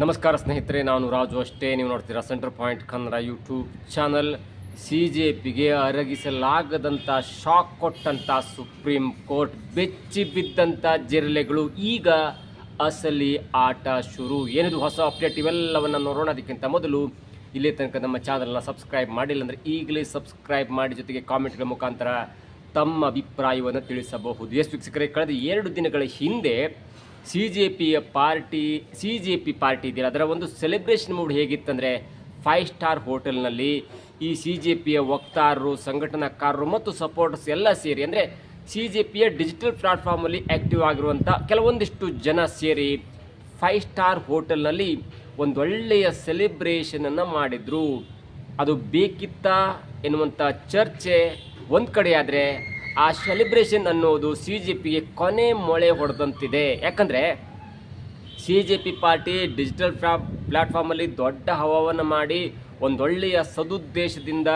ನಮಸ್ಕಾರ ಸ್ನೇಹಿತರೆ, ನಾನು ರಾಜು ಅಷ್ಟೇ. ನೀವು ನೋಡ್ತೀರಾ centre point Kannada YouTube channel. CJPಗೆ ಅರಗಿಸಲಾಗದಂಥ ಶಾಕ್ ಕೊಟ್ಟಂಥ ಸುಪ್ರೀಂ ಕೋರ್ಟ್, ಬೆಚ್ಚಿ ಬಿದ್ದಂಥ ಜಿರಳೆಗಳು, ಈಗ ಅಸಲಿ ಆಟ ಶುರು. ಏನಿದು ಹೊಸ ಅಪ್ಡೇಟ್, ಇವೆಲ್ಲವನ್ನು ನೋಡೋಣ. ಅದಕ್ಕಿಂತ ಮೊದಲು ಇಲ್ಲಿ ತನಕ ನಮ್ಮ ಚಾನಲ್ನ ಸಬ್ಸ್ಕ್ರೈಬ್ ಮಾಡಿಲ್ಲ ಅಂದರೆ ಈಗಲೇ ಸಬ್ಸ್ಕ್ರೈಬ್ ಮಾಡಿ, ಜೊತೆಗೆ ಕಾಮೆಂಟ್ಗಳ ಮುಖಾಂತರ ತಮ್ಮ ಅಭಿಪ್ರಾಯವನ್ನು ತಿಳಿಸಬಹುದು. ವೀಕ್ಷಕರೇ, ಕಳೆದ 2 ದಿನಗಳ ಹಿಂದೆ CJP ಪಾರ್ಟಿ ಇದೆಯಲ್ಲ, ಅದರ ಒಂದು ಸೆಲೆಬ್ರೇಷನ್ ಮೂಡ್ ಹೇಗಿತ್ತಂದರೆ 5 ಸ್ಟಾರ್ ಹೋಟೆಲ್ನಲ್ಲಿ ಈ CJPಯ ವಕ್ತಾರರು, ಸಂಘಟನಾಕಾರರು ಮತ್ತು ಸಪೋರ್ಟರ್ಸ್ ಎಲ್ಲ ಸೇರಿ, ಅಂದರೆ CJPಯ ಡಿಜಿಟಲ್ ಪ್ಲಾಟ್ಫಾರ್ಮಲ್ಲಿ ಆ್ಯಕ್ಟಿವ್ ಆಗಿರುವಂಥ ಕೆಲವೊಂದಿಷ್ಟು ಜನ ಸೇರಿ 5 ಸ್ಟಾರ್ ಹೋಟೆಲ್ನಲ್ಲಿ ಒಂದೊಳ್ಳೆಯ ಸೆಲೆಬ್ರೇಷನನ್ನು ಮಾಡಿದರು. ಅದು ಬೇಕಿತ್ತಾ ಎನ್ನುವಂಥ ಚರ್ಚೆ ಒಂದು ಕಡೆ ಆದರೆ, ಆ ಸೆಲೆಬ್ರೇಷನ್ ಅನ್ನೋದು CJPಗೆ ಕೊನೆ ಮೊಳೆ ಹೊಡೆದಂತಿದೆ. ಯಾಕಂದರೆ CJP ಪಾರ್ಟಿ ಡಿಜಿಟಲ್ ಪ್ಲ್ಯಾಟ್ಫಾರ್ಮಲ್ಲಿ ದೊಡ್ಡ ಹವಾವನ್ನು ಮಾಡಿ ಒಂದೊಳ್ಳೆಯ ಸದುದ್ದೇಶದಿಂದ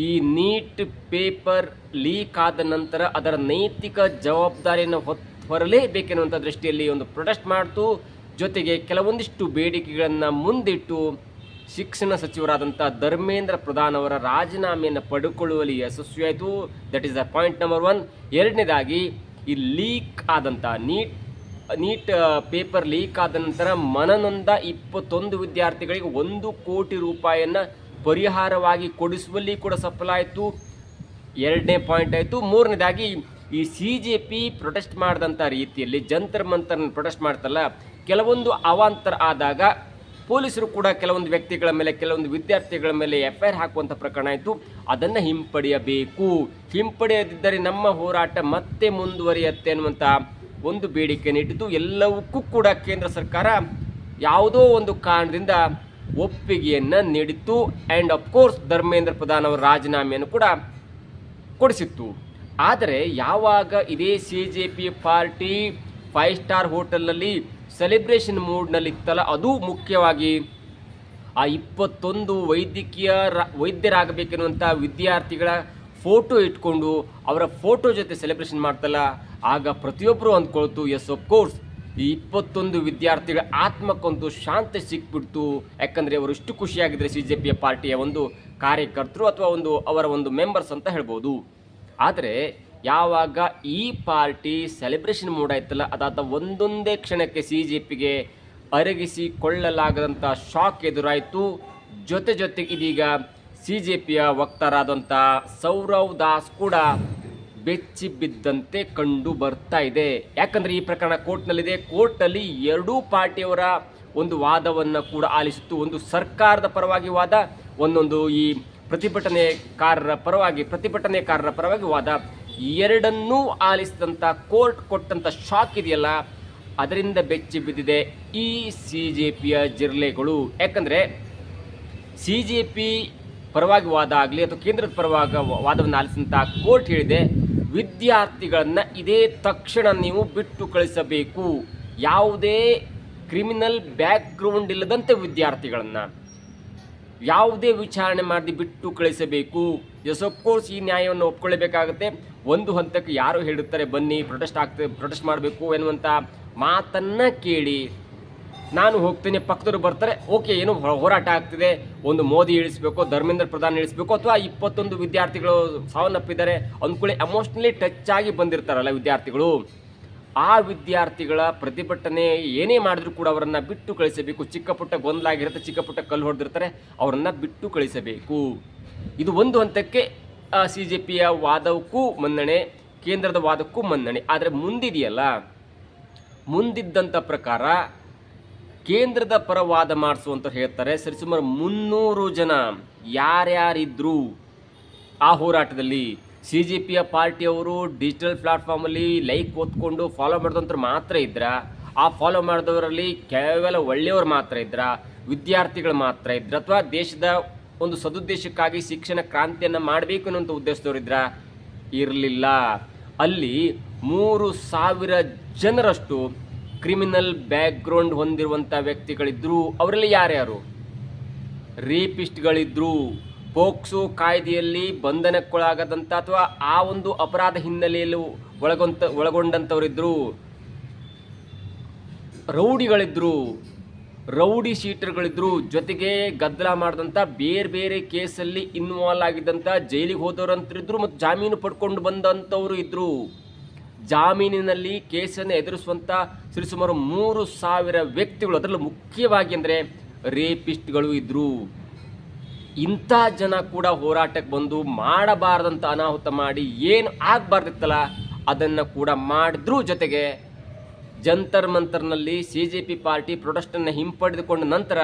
ಈ ನೀಟ್ ಪೇಪರ್ ಲೀಕ್ ಆದ ನಂತರ ಅದರ ನೈತಿಕ ಜವಾಬ್ದಾರಿಯನ್ನು ಹೊರಲೇಬೇಕೆನ್ನುವಂಥ ದೃಷ್ಟಿಯಲ್ಲಿ ಒಂದು ಪ್ರೊಟೆಸ್ಟ್ ಮಾಡ್ತು. ಜೊತೆಗೆ ಕೆಲವೊಂದಿಷ್ಟು ಬೇಡಿಕೆಗಳನ್ನು ಮುಂದಿಟ್ಟು ಶಿಕ್ಷಣ ಸಚಿವರಾದಂಥ ಧರ್ಮೇಂದ್ರ ಪ್ರಧಾನ್ ಅವರ ರಾಜೀನಾಮೆಯನ್ನು ಪಡೆದುಕೊಳ್ಳುವಲ್ಲಿ ಯಶಸ್ವಿಯಾಯಿತು. That is the point number 1. ಎರಡನೇದಾಗಿ, ಈ ಲೀಕ್ ಆದಂಥ ನೀಟ್ ಪೇಪರ್ ಲೀಕ್ ಆದ ನಂತರ ಮನನೊಂದ 21 ವಿದ್ಯಾರ್ಥಿಗಳಿಗೆ 1 ಕೋಟಿ ರೂಪಾಯಿಯನ್ನು ಪರಿಹಾರವಾಗಿ ಕೊಡಿಸುವಲ್ಲಿ ಕೂಡ ಸಫಲ ಆಯಿತು. ಎರಡನೇ ಪಾಯಿಂಟ್ ಆಯಿತು. ಮೂರನೇದಾಗಿ, ಈ CJP ಪ್ರೊಟೆಸ್ಟ್ ಮಾಡಿದಂಥ ರೀತಿಯಲ್ಲಿ ಜಂತರ್ ಮಂತರ್ ಪ್ರೊಟೆಸ್ಟ್ ಮಾಡ್ತಲ್ಲ, ಕೆಲವೊಂದು ಅವಾಂತರ ಆದಾಗ ಪೊಲೀಸರು ಕೂಡ ಕೆಲವೊಂದು ವ್ಯಕ್ತಿಗಳ ಮೇಲೆ, ಕೆಲವೊಂದು ವಿದ್ಯಾರ್ಥಿಗಳ ಮೇಲೆ FIR ಹಾಕುವಂಥ ಪ್ರಕರಣ ಆಯಿತು. ಅದನ್ನು ಹಿಂಪಡೆಯಬೇಕು. ಹಿಂಪಡೆಯದಿದ್ದರೆ ನಮ್ಮ ಹೋರಾಟ ಮತ್ತೆ ಮುಂದುವರಿಯುತ್ತೆ ಅನ್ನುವಂಥ ಒಂದು ಬೇಡಿಕೆಯನ್ನು ಇಟ್ಟಿದ್ದು. ಎಲ್ಲವಕ್ಕೂ ಕೂಡ ಕೇಂದ್ರ ಸರ್ಕಾರ ಯಾವುದೋ ಒಂದು ಕಾರಣದಿಂದ ಒಪ್ಪಿಗೆಯನ್ನು ನೀಡಿತ್ತು. ಆ್ಯಂಡ್ ಅಫ್ಕೋರ್ಸ್ ಧರ್ಮೇಂದ್ರ ಪ್ರಧಾನ್ ಅವರ ರಾಜೀನಾಮೆಯನ್ನು ಕೂಡ ಕೊಡಿಸಿತ್ತು. ಆದರೆ ಯಾವಾಗ ಇದೇ CJP ಪಾರ್ಟಿ 5 ಸ್ಟಾರ್ ಹೋಟೆಲ್ನಲ್ಲಿ ಸೆಲೆಬ್ರೇಷನ್ ಮೂಡ್ನಲ್ಲಿತ್ತಲ್ಲ, ಅದು ಮುಖ್ಯವಾಗಿ ಆ 21 ವೈದ್ಯರಾಗಬೇಕೆನ್ನುವಂಥ ವಿದ್ಯಾರ್ಥಿಗಳ ಫೋಟೋ ಇಟ್ಕೊಂಡು ಅವರ ಫೋಟೋ ಜೊತೆ ಸೆಲೆಬ್ರೇಷನ್ ಮಾಡ್ತಲ್ಲ, ಆಗ ಪ್ರತಿಯೊಬ್ಬರು ಅಂದ್ಕೊಳ್ತು, ಎಸ್ ಅಫ್ಕೋರ್ಸ್ ಈ 21 ವಿದ್ಯಾರ್ಥಿಗಳ ಆತ್ಮಕ್ಕೊಂದು ಶಾಂತಿ ಸಿಕ್ಬಿಡ್ತು. ಯಾಕಂದರೆ ಅವರು ಇಷ್ಟು ಖುಷಿಯಾಗಿದ್ದರೆ CJP ಪಾರ್ಟಿಯ ಒಂದು ಕಾರ್ಯಕರ್ತರು ಅಥವಾ ಅವರ ಒಂದು ಮೆಂಬರ್ಸ್ ಅಂತ ಹೇಳ್ಬೋದು. ಆದರೆ ಯಾವಾಗ ಈ ಪಾರ್ಟಿ ಸೆಲೆಬ್ರೇಷನ್ ಮೂಡ್ ಆಯ್ತಲ್ಲ, ಅದಾದ ಒಂದೊಂದೇ ಕ್ಷಣಕ್ಕೆ CJPಗೆ ಅರಗಿಸಿಕೊಳ್ಳಲಾಗದಂಥ ಶಾಕ್ ಎದುರಾಯಿತು. ಜೊತೆಗೆ ಇದೀಗ CJPಯ ವಕ್ತಾರಾದಂಥ ಸೌರವ್ ದಾಸ್ ಕೂಡ ಬೆಚ್ಚಿ ಬಿದ್ದಂತೆ ಕಂಡು ಬರ್ತಾ ಇದೆ. ಯಾಕಂದರೆ ಈ ಪ್ರಕರಣ ಕೋರ್ಟ್ನಲ್ಲಿದೆ. ಕೋರ್ಟ್ನಲ್ಲಿ 2 ಪಾರ್ಟಿಯವರ ಒಂದು ವಾದವನ್ನು ಕೂಡ ಆಲಿಸಿತ್ತು. ಒಂದು ಸರ್ಕಾರದ ಪರವಾಗಿ ವಾದ, ಒಂದೊಂದು ಈ ಪ್ರತಿಭಟನೆಕಾರರ ಪರವಾಗಿ ವಾದ. ಎರಡನ್ನೂ ಆಲಿಸಿದಂಥ ಕೋರ್ಟ್ ಕೊಟ್ಟಂಥ ಶಾಕ್ ಇದೆಯಲ್ಲ, ಅದರಿಂದ ಬೆಚ್ಚಿ ಬಿದ್ದಿದೆ ಈ CJPಯ ಜಿರಳೆಗಳು. ಯಾಕಂದರೆ CJP ಪರವಾಗಿ ವಾದ ಆಗಲಿ ಅಥವಾ ಕೇಂದ್ರದ ಪರವಾಗಿ ವಾದವನ್ನು ಆಲಿಸಿದಂಥ ಕೋರ್ಟ್ ಹೇಳಿದೆ, ವಿದ್ಯಾರ್ಥಿಗಳನ್ನು ಇದೇ ತಕ್ಷಣ ನೀವು ಬಿಟ್ಟು ಕಳಿಸಬೇಕು. ಯಾವುದೇ ಕ್ರಿಮಿನಲ್ ಬ್ಯಾಕ್ಗ್ರೌಂಡ್ ಇಲ್ಲದಂತೆ ವಿದ್ಯಾರ್ಥಿಗಳನ್ನು ಯಾವುದೇ ವಿಚಾರಣೆ ಮಾಡಿ ಬಿಟ್ಟು ಕಳಿಸಬೇಕು. ಎಸ್ ಅಫ್ಕೋರ್ಸ್ ಈ ನ್ಯಾಯವನ್ನು ಒಪ್ಕೊಳ್ಳಬೇಕಾಗುತ್ತೆ. ಒಂದು ಹಂತಕ್ಕೆ ಯಾರು ಹೇಳುತ್ತಾರೆ ಬನ್ನಿ ಪ್ರೊಟೆಸ್ಟ್ ಮಾಡಬೇಕು ಎನ್ನುವಂಥ ಮಾತನ್ನು ಕೇಳಿ ನಾನು ಹೋಗ್ತೇನೆ, ಪಕ್ಕದವರು ಬರ್ತಾರೆ, ಓಕೆ ಏನು ಹೋರಾಟ ಆಗ್ತಿದೆ, ಒಂದು ಮೋದಿ ಇಳಿಸಬೇಕು, ಧರ್ಮೇಂದ್ರ ಪ್ರಧಾನ್ ಇಳಿಸಬೇಕು, ಅಥವಾ 21 ವಿದ್ಯಾರ್ಥಿಗಳು ಸಾವನ್ನಪ್ಪಿದ್ದಾರೆ ಅಂದ್ಕೊಳ್ಳಿ, ಎಮೋಷ್ನಲಿ ಟಚ್ ಆಗಿ ಬಂದಿರ್ತಾರಲ್ಲ ವಿದ್ಯಾರ್ಥಿಗಳು, ಆ ವಿದ್ಯಾರ್ಥಿಗಳ ಪ್ರತಿಭಟನೆ ಏನೇ ಮಾಡಿದ್ರು ಕೂಡ ಅವರನ್ನು ಬಿಟ್ಟು ಕಳಿಸಬೇಕು. ಚಿಕ್ಕ ಪುಟ್ಟ ಗೊಂದಲ ಆಗಿರುತ್ತೆ, ಚಿಕ್ಕ ಪುಟ್ಟ ಕಲ್ಲು ಹೊಡೆದಿರ್ತಾರೆ, ಅವರನ್ನು ಬಿಟ್ಟು ಕಳಿಸಬೇಕು. ಇದು ಒಂದು ಹಂತಕ್ಕೆ CJPಯ ವಾದಕ್ಕೂ ಮನ್ನಣೆ, ಕೇಂದ್ರದ ವಾದಕ್ಕೂ ಮನ್ನಣೆ. ಆದರೆ ಮುಂದಿದ್ದಂಥ ಪ್ರಕಾರ ಕೇಂದ್ರದ ಪರ ವಾದ ಮಾಡಿಸುವಂತ ಹೇಳ್ತಾರೆ. ಸರಿಸುಮಾರು 300 ಜನ ಯಾರ್ಯಾರಿದ್ರು ಆ ಹೋರಾಟದಲ್ಲಿ. CJPಯ ಪಾರ್ಟಿಯವರು ಡಿಜಿಟಲ್ ಪ್ಲಾಟ್ಫಾರ್ಮಲ್ಲಿ ಲೈಕ್ ಒತ್ಕೊಂಡು ಫಾಲೋ ಮಾಡಿದಂಥವ್ರು ಮಾತ್ರ ಇದ್ರ, ಆ ಫಾಲೋ ಮಾಡಿದವರಲ್ಲಿ ಕೇವಲ ಒಳ್ಳೆಯವರು ಮಾತ್ರ ಇದ್ರ, ವಿದ್ಯಾರ್ಥಿಗಳು ಮಾತ್ರ ಇದ್ರ, ಅಥವಾ ದೇಶದ ಒಂದು ಸದುದ್ದೇಶಕ್ಕಾಗಿ ಶಿಕ್ಷಣ ಕ್ರಾಂತಿಯನ್ನು ಮಾಡಬೇಕು ಅನ್ನೋಂಥ ಉದ್ದೇಶದವರಿದ್ರ? ಇರಲಿಲ್ಲ. ಅಲ್ಲಿ 3000 ಜನರಷ್ಟು ಕ್ರಿಮಿನಲ್ ಬ್ಯಾಕ್ಗ್ರೌಂಡ್ ಹೊಂದಿರುವಂಥ ವ್ಯಕ್ತಿಗಳಿದ್ರು. ಅವರಲ್ಲಿ ಯಾರ್ಯಾರು? ರೇಪಿಸ್ಟ್ಗಳಿದ್ರು, ಪೋಕ್ಸೋ ಕಾಯ್ದೆಯಲ್ಲಿ ಬಂಧನಕ್ಕೊಳಗಾದಂಥ ಅಥವಾ ಆ ಒಂದು ಅಪರಾಧ ಹಿನ್ನೆಲೆಯಲ್ಲಿ ಒಳಗೊಂಡಂಥವರಿದ್ದರು, ರೌಡಿಗಳಿದ್ರು, ರೌಡಿ ಶೀಟರ್ಗಳಿದ್ರು, ಜೊತೆಗೆ ಗದ್ದಲ ಮಾಡಿದಂಥ ಬೇರೆ ಬೇರೆ ಕೇಸಲ್ಲಿ ಇನ್ವಾಲ್ವ್ ಆಗಿದ್ದಂಥ ಜೈಲಿಗೆ ಹೋದವರಂತರಿದ್ರು ಮತ್ತು ಜಾಮೀನು ಪಡ್ಕೊಂಡು ಬಂದಂಥವರು ಇದ್ದರು. ಜಾಮೀನಿನಲ್ಲಿ ಕೇಸನ್ನು ಎದುರಿಸುವಂಥ ಸರಿಸುಮಾರು 3,000 ವ್ಯಕ್ತಿಗಳು, ಅದರಲ್ಲೂ ಮುಖ್ಯವಾಗಿ ಅಂದರೆ ರೇಪಿಸ್ಟ್ಗಳು ಇದ್ದರು. ಇಂಥ ಜನ ಕೂಡ ಹೋರಾಟಕ್ಕೆ ಬಂದು ಮಾಡಬಾರ್ದಂಥ ಅನಾಹುತ ಮಾಡಿ ಏನು ಆಗಬಾರ್ದಿತ್ತಲ್ಲ ಅದನ್ನು ಕೂಡ ಮಾಡಿದ್ರು. ಜೊತೆಗೆ ಜಂತರ್ ಮಂತರ್ನಲ್ಲಿ CJP ಪಾರ್ಟಿ ಪ್ರೊಟೆಸ್ಟನ್ನು ಹಿಂಪಡೆದುಕೊಂಡ ನಂತರ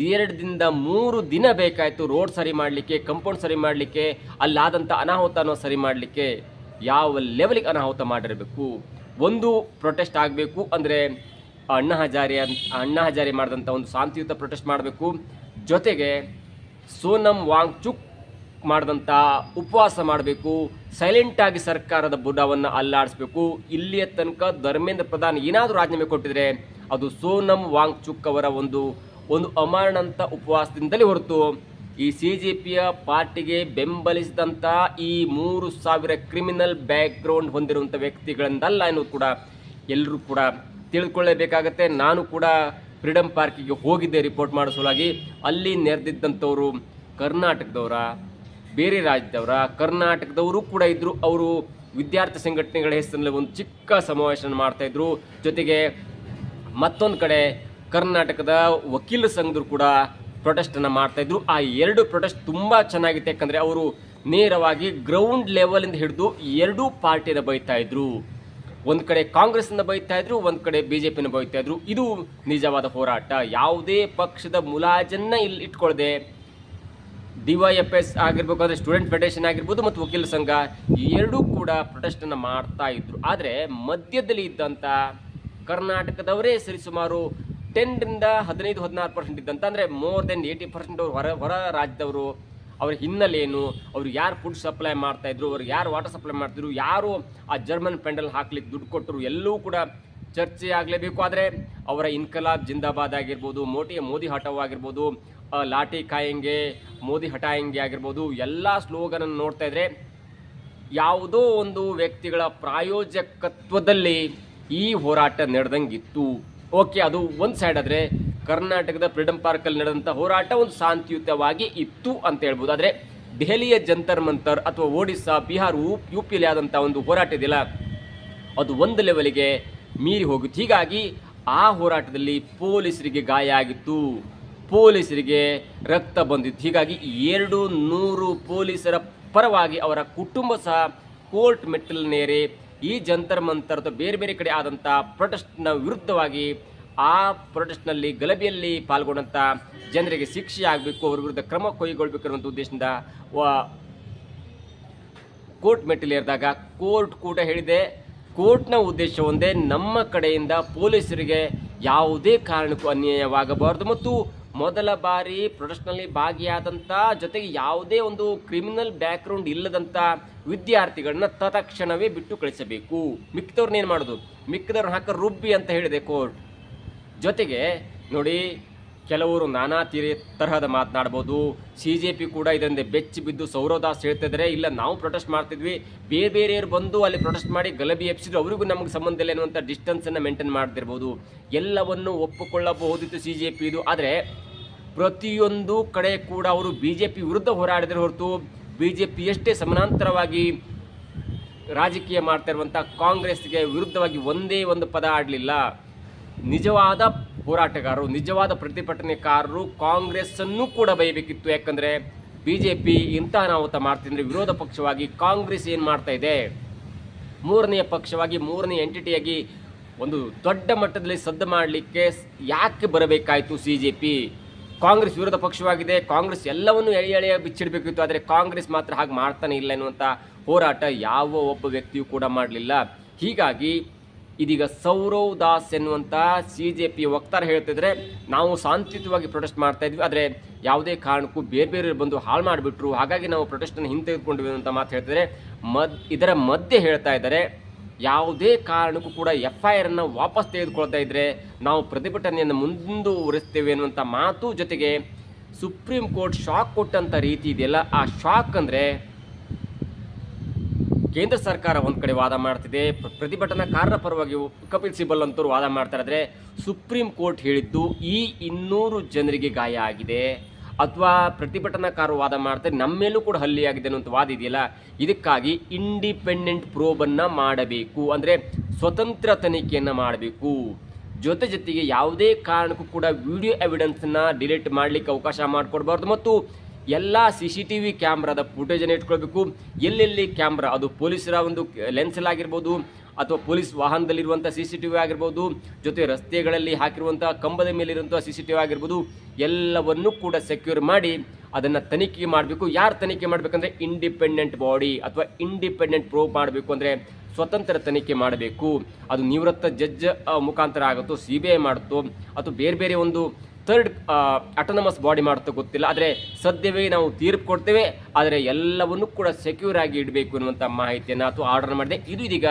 2 ದಿನದಿಂದ 3 ದಿನ ಬೇಕಾಯಿತು ರೋಡ್ ಸರಿ ಮಾಡಲಿಕ್ಕೆ, ಕಂಪೌಂಡ್ ಸರಿ ಮಾಡಲಿಕ್ಕೆ, ಅಲ್ಲಾದಂಥ ಅನಾಹುತನೋ ಸರಿ ಮಾಡಲಿಕ್ಕೆ. ಯಾವ ಲೆವೆಲಿಗೆ ಅನಾಹುತ ಮಾಡಿರಬೇಕು. ಒಂದು ಪ್ರೊಟೆಸ್ಟ್ ಆಗಬೇಕು ಅಂದರೆ ಅಣ್ಣಾ ಹಜಾರೆ ಮಾಡಿದಂಥ ಒಂದು ಶಾಂತಿಯುತ ಪ್ರೊಟೆಸ್ಟ್ ಮಾಡಬೇಕು. ಜೊತೆಗೆ ಸೋನಮ್ ವಾಂಗ್ಚುಕ್ ಮಾಡಿದಂಥ ಉಪವಾಸ ಮಾಡಬೇಕು, ಸೈಲೆಂಟಾಗಿ ಸರ್ಕಾರದ ಬುಡವನ್ನು ಅಲ್ಲಾಡಿಸ್ಬೇಕು. ಇಲ್ಲಿಯ ತನಕ ಧರ್ಮೇಂದ್ರ ಪ್ರಧಾನ್ ಏನಾದರೂ ರಾಜೀನಾಮೆ ಕೊಟ್ಟಿದ್ರೆ ಅದು ಸೋನಮ್ ವಾಂಗ್ಚುಕ್ ಅವರ ಒಂದು ಅಮರಣಂಥ ಉಪವಾಸದಿಂದಲೇ ಹೊರತು ಈ CJPಯ ಪಾರ್ಟಿಗೆ ಬೆಂಬಲಿಸಿದಂಥ ಈ 3,000 ಕ್ರಿಮಿನಲ್ ಬ್ಯಾಕ್ಗ್ರೌಂಡ್ ಹೊಂದಿರುವಂಥ ವ್ಯಕ್ತಿಗಳಿಂದಲ್ಲ ಎನ್ನುವುದು ಕೂಡ ಎಲ್ಲರೂ ಕೂಡ ತಿಳಿದುಕೊಳ್ಳಬೇಕಾಗತ್ತೆ. ನಾನು ಕೂಡ ಫ್ರೀಡಮ್ ಪಾರ್ಕಿಗೆ ಹೋಗಿದ್ದೆ ರಿಪೋರ್ಟ್ ಮಾಡೋ ಸಲುವಾಗಿ. ಅಲ್ಲಿ ನೆರೆದಿದ್ದಂಥವರು ಕರ್ನಾಟಕದವರ, ಬೇರೆ ರಾಜ್ಯದವರ, ಕರ್ನಾಟಕದವರು ಕೂಡ ಇದ್ದರು. ಅವರು ವಿದ್ಯಾರ್ಥಿ ಸಂಘಟನೆಗಳ ಹೆಸರಿನಲ್ಲಿ ಒಂದು ಚಿಕ್ಕ ಸಮಾವೇಶ ಮಾಡ್ತಾಯಿದ್ರು. ಜೊತೆಗೆ ಮತ್ತೊಂದು ಕಡೆ ಕರ್ನಾಟಕದ ವಕೀಲರ ಸಂಘದರು ಕೂಡ ಪ್ರೊಟೆಸ್ಟನ್ನು ಮಾಡ್ತಾಯಿದ್ರು. ಆ 2 ಪ್ರೊಟೆಸ್ಟ್ ತುಂಬ ಚೆನ್ನಾಗಿತ್ತು. ಯಾಕಂದರೆ ಅವರು ನೇರವಾಗಿ ಗ್ರೌಂಡ್ ಲೆವೆಲಿಂದ ಹಿಡಿದು 2 ಪಾರ್ಟಿಯನ್ನು ಬೈತಾಯಿದ್ರು. ಒಂದು ಕಡೆ ಕಾಂಗ್ರೆಸ್ನ ಬೈತಾಯಿದ್ರು, ಒಂದು ಕಡೆ BJPನ ಬೈತಾಯಿದ್ರು. ಇದು ನಿಜವಾದ ಹೋರಾಟ. ಯಾವುದೇ ಪಕ್ಷದ ಮುಲಾಜನ್ನು ಇಲ್ಲಿ ಇಟ್ಕೊಳ್ಳದೆ DYFS ಆಗಿರ್ಬೇಕು, ಅಂದರೆ ಸ್ಟೂಡೆಂಟ್ ಫೆಡರೇಷನ್ ಆಗಿರ್ಬೋದು ಮತ್ತು ವಕೀಲ ಸಂಘ, ಈ 2 ಕೂಡ ಪ್ರೊಟೆಸ್ಟನ್ನು ಮಾಡ್ತಾ ಇದ್ರು. ಆದರೆ ಮಧ್ಯದಲ್ಲಿ ಇದ್ದಂಥ ಕರ್ನಾಟಕದವರೇ ಸರಿಸುಮಾರು 10ರಿಂದ 15-16% ಇದ್ದಂತ, ಅಂದರೆ ಮೋರ್ ದೆನ್ 80% ಅವರು ಹೊರ ರಾಜ್ಯದವರು. ಅವ್ರ ಹಿನ್ನೆಲೆ ಏನು, ಅವ್ರು ಯಾರು ಫುಡ್ ಸಪ್ಲೈ ಮಾಡ್ತಾಯಿದ್ರು, ಅವ್ರಿಗೆ ಯಾರು ವಾಟರ್ ಸಪ್ಲೈ ಮಾಡ್ತಿದ್ರು, ಯಾರು ಆ ಜರ್ಮನ್ ಪೆಂಡಲ್ ಹಾಕ್ಲಿಕ್ಕೆ ದುಡ್ಡು ಕೊಟ್ಟರು, ಎಲ್ಲವೂ ಕೂಡ ಚರ್ಚೆ ಆಗಲೇಬೇಕು. ಆದರೆ ಅವರ ಇನ್ಕಲಾಬ್ ಜಿಂದಾಬಾದ್ ಆಗಿರ್ಬೋದು, ಮೋದಿ ಹಟಾವ್ ಆಗಿರ್ಬೋದು, ಲಾಠಿ ಖಾಯಂಗೆ ಮೋದಿ ಹಟಾಯಂಗೆ ಆಗಿರ್ಬೋದು, ಎಲ್ಲ ಸ್ಲೋಗನನ್ನು ನೋಡ್ತಾ ಇದ್ರೆ ಯಾವುದೋ ಒಂದು ವ್ಯಕ್ತಿಗಳ ಪ್ರಾಯೋಜಕತ್ವದಲ್ಲಿ ಈ ಹೋರಾಟ ನಡೆದಂಗಿತ್ತು. ಓಕೆ, ಅದು ಒಂದು ಸೈಡ್. ಆದರೆ ಕರ್ನಾಟಕದ ಫ್ರೀಡಮ್ ಪಾರ್ಕಲ್ಲಿ ನಡೆದಂಥ ಹೋರಾಟ ಒಂದು ಶಾಂತಿಯುತವಾಗಿ ಇತ್ತು ಅಂತ ಹೇಳ್ಬೋದು. ಆದರೆ ದೆಹಲಿಯ ಜಂತರ್ ಮಂತರ್ ಅಥವಾ ಒಡಿಸ್ಸಾ, ಬಿಹಾರ್, UPಯಲ್ಲಿ ಆದಂಥ ಒಂದು ಹೋರಾಟ ಇದೆಯಲ್ಲ, ಅದು ಒಂದು ಲೆವೆಲಿಗೆ ಮೀರಿ ಹೋಗಿತ್ತು. ಹೀಗಾಗಿ ಆ ಹೋರಾಟದಲ್ಲಿ ಪೊಲೀಸರಿಗೆ ಗಾಯ ಆಗಿತ್ತು, ಪೊಲೀಸರಿಗೆ ರಕ್ತ ಬಂದಿತ್ತು. ಹೀಗಾಗಿ 200 ಪೊಲೀಸರ ಪರವಾಗಿ ಅವರ ಕುಟುಂಬ ಸಹ ಕೋರ್ಟ್ ಮೆಟ್ಟಿಲನ್ನೇರಿ ಈ ಜಂತರ್ ಮಂತರ್ ಅಥವಾ ಬೇರೆ ಬೇರೆ ಕಡೆ ಆದಂಥ ಪ್ರೊಟೆಸ್ಟ್ನ ವಿರುದ್ಧವಾಗಿ, ಆ ಪ್ರೊಟೆಸ್ಟ್ನಲ್ಲಿ ಗಲಭೆಯಲ್ಲಿ ಪಾಲ್ಗೊಂಡಂಥ ಜನರಿಗೆ ಶಿಕ್ಷೆ ಆಗಬೇಕು, ಅವರ ವಿರುದ್ಧ ಕ್ರಮ ಕೈಗೊಳ್ಳಬೇಕು ಅನ್ನುವಂಥ ಉದ್ದೇಶದಿಂದ ಕೋರ್ಟ್ ಮೆಟ್ಟಿಲೇರಿದಾಗ ಕೋರ್ಟ್ ಕೂಡ ಹೇಳಿದೆ, ಕೋರ್ಟ್ನ ಉದ್ದೇಶ ಒಂದೇ, ನಮ್ಮ ಕಡೆಯಿಂದ ಪೊಲೀಸರಿಗೆ ಯಾವುದೇ ಕಾರಣಕ್ಕೂ ಅನ್ಯಾಯವಾಗಬಾರದು ಮತ್ತು ಮೊದಲ ಬಾರಿ ಪ್ರೊಟೆಸ್ಟ್ನಲ್ಲಿ ಭಾಗಿಯಾದಂಥ, ಜೊತೆಗೆ ಯಾವುದೇ ಒಂದು ಕ್ರಿಮಿನಲ್ ಬ್ಯಾಕ್ಗ್ರೌಂಡ್ ಇಲ್ಲದಂಥ ವಿದ್ಯಾರ್ಥಿಗಳನ್ನ ತತ್ಕ್ಷಣವೇ ಬಿಟ್ಟು ಕಳಿಸಬೇಕು. ಮಿಕ್ಕಿದವ್ರನ್ನೇನು ಮಾಡೋದು, ಮಿಕ್ಕಿದವ್ರನ್ನ ಹಾಕ ರುಬ್ಬಿ ಅಂತ ಹೇಳಿದೆ ಕೋರ್ಟ್. ಜೊತೆಗೆ ನೋಡಿ, ಕೆಲವರು ನಾನಾ ತರಹದ ಮಾತನಾಡ್ಬೋದು. CJP ಕೂಡ ಇದರಿಂದ ಬೆಚ್ಚಿ ಬಿದ್ದು ಸೌರವ್ ದಾಸ್ ಹೇಳ್ತಿದ್ದಾರೆ, ಇಲ್ಲ ನಾವು ಪ್ರೊಟೆಸ್ಟ್ ಮಾಡ್ತಿದ್ವಿ, ಬೇರೆಯವರು ಬಂದು ಅಲ್ಲಿ ಪ್ರೊಟೆಸ್ಟ್ ಮಾಡಿ ಗಲಭೆ ಎಪ್ಸಿದ್ರು, ಅವರಿಗೂ ನಮಗೆ ಸಂಬಂಧ ಇಲ್ಲ ಎನ್ನುವಂಥ ಡಿಸ್ಟೆನ್ಸನ್ನು ಮೇಂಟೈನ್ ಮಾಡ್ತಿರ್ಬೋದು. ಎಲ್ಲವನ್ನು ಒಪ್ಪಿಕೊಳ್ಳಬಹುದಿತ್ತು CJP ಇದು. ಆದರೆ ಪ್ರತಿಯೊಂದು ಕಡೆ ಕೂಡ ಅವರು BJP ವಿರುದ್ಧ ಹೋರಾಡಿದ್ರೆ ಹೊರತು BJP ಎಷ್ಟೇ ಸಮಾನಾಂತರವಾಗಿ ರಾಜಕೀಯ ಮಾಡ್ತಾ ಇರುವಂಥ ಕಾಂಗ್ರೆಸ್ಗೆ ವಿರುದ್ಧವಾಗಿ ಒಂದೇ ಒಂದು ಪದ ಆಡಲಿಲ್ಲ. ನಿಜವಾದ ಹೋರಾಟಗಾರರು, ನಿಜವಾದ ಪ್ರತಿಭಟನೆಕಾರರು ಕಾಂಗ್ರೆಸ್ಸನ್ನು ಕೂಡ ಬೈಬೇಕಿತ್ತು. ಯಾಕಂದರೆ BJP ಇಂಥ ಅನಾಹುತ ಮಾಡ್ತಿದ್ರೆ ವಿರೋಧ ಪಕ್ಷವಾಗಿ ಕಾಂಗ್ರೆಸ್ ಏನು ಮಾಡ್ತಾ ಇದೆ, ಮೂರನೆಯ ಪಕ್ಷವಾಗಿ, ಮೂರನೇ ಎಂಟಿಟಿಯಾಗಿ ಒಂದು ದೊಡ್ಡ ಮಟ್ಟದಲ್ಲಿ ಸದ್ದು ಮಾಡಲಿಕ್ಕೆ ಯಾಕೆ ಬರಬೇಕಾಯಿತು CJP? ಕಾಂಗ್ರೆಸ್ ವಿರೋಧ ಪಕ್ಷವಾಗಿದೆ, ಕಾಂಗ್ರೆಸ್ ಎಲ್ಲವನ್ನು ಎಳೆಯ ಬಿಚ್ಚಿಡಬೇಕಿತ್ತು. ಆದರೆ ಕಾಂಗ್ರೆಸ್ ಮಾತ್ರ ಹಾಗೆ ಮಾಡ್ತಾನೆ ಇಲ್ಲ ಎನ್ನುವಂಥ ಹೋರಾಟ ಯಾವ ಒಬ್ಬ ವ್ಯಕ್ತಿಯೂ ಕೂಡ ಮಾಡಲಿಲ್ಲ. ಹೀಗಾಗಿ ಇದೀಗ ಸೌರವ್ ದಾಸ್ ಎನ್ನುವಂಥ CJP ವಕ್ತಾರ ಹೇಳ್ತಿದ್ರೆ, ನಾವು ಶಾಂತಿಯುತವಾಗಿ ಪ್ರೊಟೆಸ್ಟ್ ಮಾಡ್ತಾ ಇದ್ವಿ, ಆದರೆ ಯಾವುದೇ ಕಾರಣಕ್ಕೂ ಬೇರೆ ಬಂದು ಹಾಳು ಮಾಡಿಬಿಟ್ರು, ಹಾಗಾಗಿ ನಾವು ಪ್ರೊಟೆಸ್ಟನ್ನು ಹಿಂತೆಗೆದುಕೊಂಡ್ವಿ ಅಂತ ಮಾತು ಹೇಳ್ತಿದ್ದಾರೆ. ಇದರ ಮಧ್ಯೆ ಹೇಳ್ತಾ ಇದ್ದಾರೆ, ಯಾವುದೇ ಕಾರಣಕ್ಕೂ ಕೂಡ FIR ಅನ್ನು ವಾಪಸ್ ತೆಗೆದುಕೊಳ್ತಾ ಇದ್ದರೆ ನಾವು ಪ್ರತಿಭಟನೆಯನ್ನು ಮುಂದುವರಿಸ್ತೇವೆ ಅನ್ನುವಂಥ ಮಾತು. ಜೊತೆಗೆ ಸುಪ್ರೀಂ ಕೋರ್ಟ್ ಶಾಕ್ ಕೊಟ್ಟಂಥ ರೀತಿ ಇದೆಯಲ್ಲ, ಆ ಶಾಕ್ ಅಂದರೆ ಕೇಂದ್ರ ಸರ್ಕಾರ ಒಂದು ಕಡೆ ವಾದ ಮಾಡ್ತಿದೆ, ಪ್ರತಿಭಟನಾಕಾರರ ಪರವಾಗಿ ಕಪಿಲ್ ಸಿಬಲ್ ಅಂತವ್ರು ವಾದ ಮಾಡ್ತಾರೆ. ಆದರೆ ಸುಪ್ರೀಂ ಕೋರ್ಟ್ ಹೇಳಿದ್ದು ಈ 200 ಜನರಿಗೆ ಗಾಯ ಆಗಿದೆ ಅಥವಾ ಪ್ರತಿಭಟನಾಕಾರರು ವಾದ ಮಾಡ್ತಾರೆ ನಮ್ಮೇಲೂ ಕೂಡ ಹಲ್ಲೆ ಆಗಿದೆ ಅನ್ನೋಂಥ ವಾದ ಇದೆಯಲ್ಲ, ಇದಕ್ಕಾಗಿ ಇಂಡಿಪೆಂಡೆಂಟ್ ಪ್ರೋಬನ್ನು ಮಾಡಬೇಕು, ಅಂದರೆ ಸ್ವತಂತ್ರ ತನಿಖೆಯನ್ನು ಮಾಡಬೇಕು. ಜೊತೆಗೆ ಯಾವುದೇ ಕಾರಣಕ್ಕೂ ಕೂಡ ವಿಡಿಯೋ ಎವಿಡೆನ್ಸನ್ನು ಡಿಲೀಟ್ ಮಾಡಲಿಕ್ಕೆ ಅವಕಾಶ ಮಾಡಿಕೊಡ್ಬಾರ್ದು ಮತ್ತು ಎಲ್ಲ CCTV ಕ್ಯಾಮ್ರಾದ ಫುಟೇಜನ್ನು ಇಟ್ಕೊಳ್ಬೇಕು. ಎಲ್ಲೆಲ್ಲಿ ಕ್ಯಾಮ್ರಾ, ಅದು ಪೊಲೀಸರ ಒಂದು ಲೆನ್ಸಲ್ಲಾಗಿರ್ಬೋದು ಅಥವಾ ಪೊಲೀಸ್ ವಾಹನದಲ್ಲಿರುವಂಥ CCTV ಆಗಿರ್ಬೋದು, ಜೊತೆ ರಸ್ತೆಗಳಲ್ಲಿ ಹಾಕಿರುವಂಥ ಕಂಬದ ಮೇಲಿರುವಂಥ CCTV ಆಗಿರ್ಬೋದು, ಎಲ್ಲವನ್ನೂ ಕೂಡ ಸೆಕ್ಯೂರ್ ಮಾಡಿ ಅದನ್ನು ತನಿಖೆ ಮಾಡಬೇಕು. ಯಾರು ತನಿಖೆ ಮಾಡಬೇಕಂದ್ರೆ ಇಂಡಿಪೆಂಡೆಂಟ್ ಬಾಡಿ ಅಥವಾ ಇಂಡಿಪೆಂಡೆಂಟ್ ಪ್ರೋಬ್ ಮಾಡಬೇಕು, ಅಂದರೆ ಸ್ವತಂತ್ರ ತನಿಖೆ ಮಾಡಬೇಕು. ಅದು ನಿವೃತ್ತ ಜಡ್ಜ್ ಮುಖಾಂತರ ಆಗುತ್ತೋ, CBI ಮಾಡುತ್ತೋ ಅಥವಾ ಬೇರೆ ಬೇರೆ ಒಂದು ಥರ್ಡ್ ಅಟೋನಮಸ್ ಬಾಡಿ ಮಾಡುತ್ತೋ ಗೊತ್ತಿಲ್ಲ. ಆದರೆ ಸದ್ಯವೇ ನಾವು ತೀರ್ಪು ಕೊಡ್ತೇವೆ, ಆದರೆ ಎಲ್ಲವನ್ನೂ ಕೂಡ ಸೆಕ್ಯೂರ್ ಆಗಿ ಇಡಬೇಕು ಎನ್ನುವಂಥ ಮಾಹಿತಿಯನ್ನು ಅಥವಾ ಆರ್ಡರ್ ಮಾಡಿದೆ. ಇದು ಇದೀಗ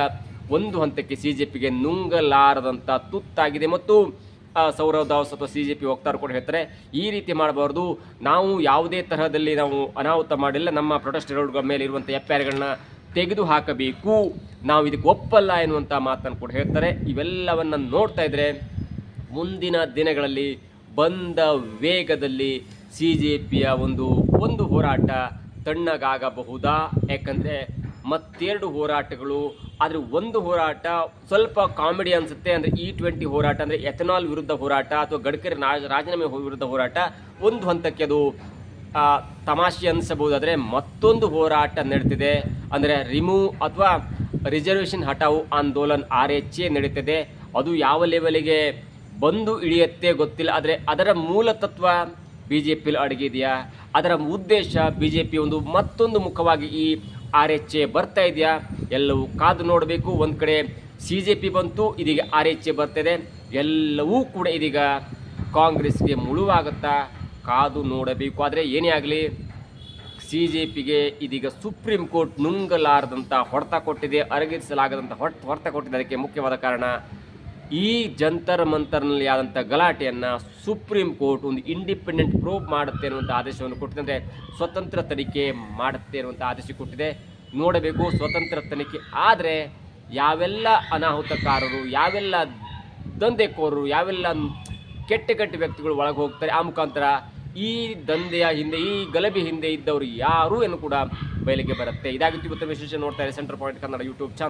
ಒಂದು ಹಂತಕ್ಕೆ CJPಗೆ ನುಂಗಲಾರದಂಥ ತುತ್ತಾಗಿದೆ ಮತ್ತು ಸೌರವ್ ದಾಸ್ ಅಥವಾ CJP ವಕ್ತಾರರು ಕೂಡ ಹೇಳ್ತಾರೆ, ಈ ರೀತಿ ಮಾಡಬಾರ್ದು, ನಾವು ಯಾವುದೇ ತರಹದಲ್ಲಿ ನಾವು ಅನಾಹುತ ಮಾಡಿಲ್ಲ, ನಮ್ಮ ಪ್ರೊಟೆಸ್ಟ್ ರೋಡ್ಗಳ ಮೇಲೆ ಇರುವಂಥ FIRಗಳನ್ನ ತೆಗೆದು ಹಾಕಬೇಕು, ನಾವು ಇದಕ್ಕೆ ಒಪ್ಪಲ್ಲ ಎನ್ನುವಂಥ ಮಾತನ್ನು ಕೂಡ ಹೇಳ್ತಾರೆ. ಇವೆಲ್ಲವನ್ನು ನೋಡ್ತಾ ಇದ್ದರೆ ಮುಂದಿನ ದಿನಗಳಲ್ಲಿ ಬಂದ ವೇಗದಲ್ಲಿ CJPಯ ಒಂದು ಹೋರಾಟ ತಣ್ಣಗಾಗಬಹುದಾ? ಯಾಕಂದರೆ ಮತ್ತೆರಡು ಹೋರಾಟಗಳು, ಆದರೆ ಒಂದು ಹೋರಾಟ ಸ್ವಲ್ಪ ಕಾಮಿಡಿ ಅನಿಸುತ್ತೆ. ಅಂದರೆ E20 ಹೋರಾಟ, ಅಂದರೆ ಎಥನಾಲ್ ವಿರುದ್ಧ ಹೋರಾಟ ಅಥವಾ ಗಡ್ಕರಿ ರಾಜೀನಾಮೆ ವಿರುದ್ಧ ಹೋರಾಟ ಒಂದು ಹಂತಕ್ಕೆ ಅದು ತಮಾಷೆ ಅನಿಸಬಹುದಾದರೆ, ಮತ್ತೊಂದು ಹೋರಾಟ ನಡೀತಿದೆ, ಅಂದರೆ ರಿಮೂವ್ ಅಥವಾ ರಿಸರ್ವೇಷನ್ ಹಟಾವು ಆಂದೋಲನ್ RHA ನಡೀತಿದೆ. ಅದು ಯಾವ ಲೆವೆಲಿಗೆ ಬಂದು ಇಳಿಯುತ್ತೆ ಗೊತ್ತಿಲ್ಲ, ಆದರೆ ಅದರ ಮೂಲ ತತ್ವ BJPಯಲ್ಲಿ ಅಡಗಿದೆಯಾ, ಅದರ ಉದ್ದೇಶ BJP ಮತ್ತೊಂದು ಮುಖವಾಗಿ ಈ RHA ಬರ್ತಾ ಇದೆಯಾ, ಎಲ್ಲವೂ ಕಾದು ನೋಡಬೇಕು. ಒಂದು ಕಡೆ CJP ಬಂತು, ಇದೀಗ RHA ಬರ್ತಿದೆ, ಎಲ್ಲವೂ ಕೂಡ ಇದೀಗ ಕಾಂಗ್ರೆಸ್ಗೆ ಮುಳುವಾಗುತ್ತಾ ಕಾದು ನೋಡಬೇಕು. ಆದರೆ ಏನೇ ಆಗಲಿ CJPಗೆ ಇದೀಗ ಸುಪ್ರೀಂ ಕೋರ್ಟ್ ನುಂಗಲಾರದಂಥ ಹೊಡೆತ ಕೊಟ್ಟಿದೆ, ಅರಗಿಸಲಾಗದಂಥ ಹೊಡೆತ ಕೊಟ್ಟಿದೆ. ಅದಕ್ಕೆ ಮುಖ್ಯವಾದ ಕಾರಣ ಈ ಜಂತರ್ ಮಂತರ್ನಲ್ಲಿ ಆದಂಥ ಗಲಾಟೆಯನ್ನು ಸುಪ್ರೀಂ ಕೋರ್ಟ್ ಒಂದು ಇಂಡಿಪೆಂಡೆಂಟ್ ಪ್ರೋಬ್ ಮಾಡುತ್ತೆ ಅನ್ನುವಂಥ ಆದೇಶವನ್ನು ಕೊಟ್ಟಿದೆ, ಅಂದರೆ ಸ್ವತಂತ್ರ ತನಿಖೆ ಮಾಡುತ್ತೆ ಅನ್ನುವಂಥ ಆದೇಶ ಕೊಟ್ಟಿದೆ. ನೋಡಬೇಕು ಸ್ವತಂತ್ರ ತನಿಖೆ ಆದರೆ ಯಾವೆಲ್ಲ ಅನಾಹುತಕಾರರು, ಯಾವೆಲ್ಲ ದಂಧೆಕೋರರು, ಯಾವೆಲ್ಲ ಕೆಟ್ಟ ವ್ಯಕ್ತಿಗಳು ಒಳಗೆ ಹೋಗ್ತಾರೆ, ಆ ಮುಖಾಂತರ ಈ ದಂಧೆಯ ಹಿಂದೆ, ಈ ಗಲಭೆ ಹಿಂದೆ ಇದ್ದವರು ಯಾರು ಎಂದು ಕೂಡ ಬಯಲಿಗೆ ಬರುತ್ತೆ. ಇದಾಗಿತ್ತು ಇವತ್ತು ವಿಶೇಷ. ನೋಡ್ತಾ ಇರಿ centre point Kannada YouTube channel.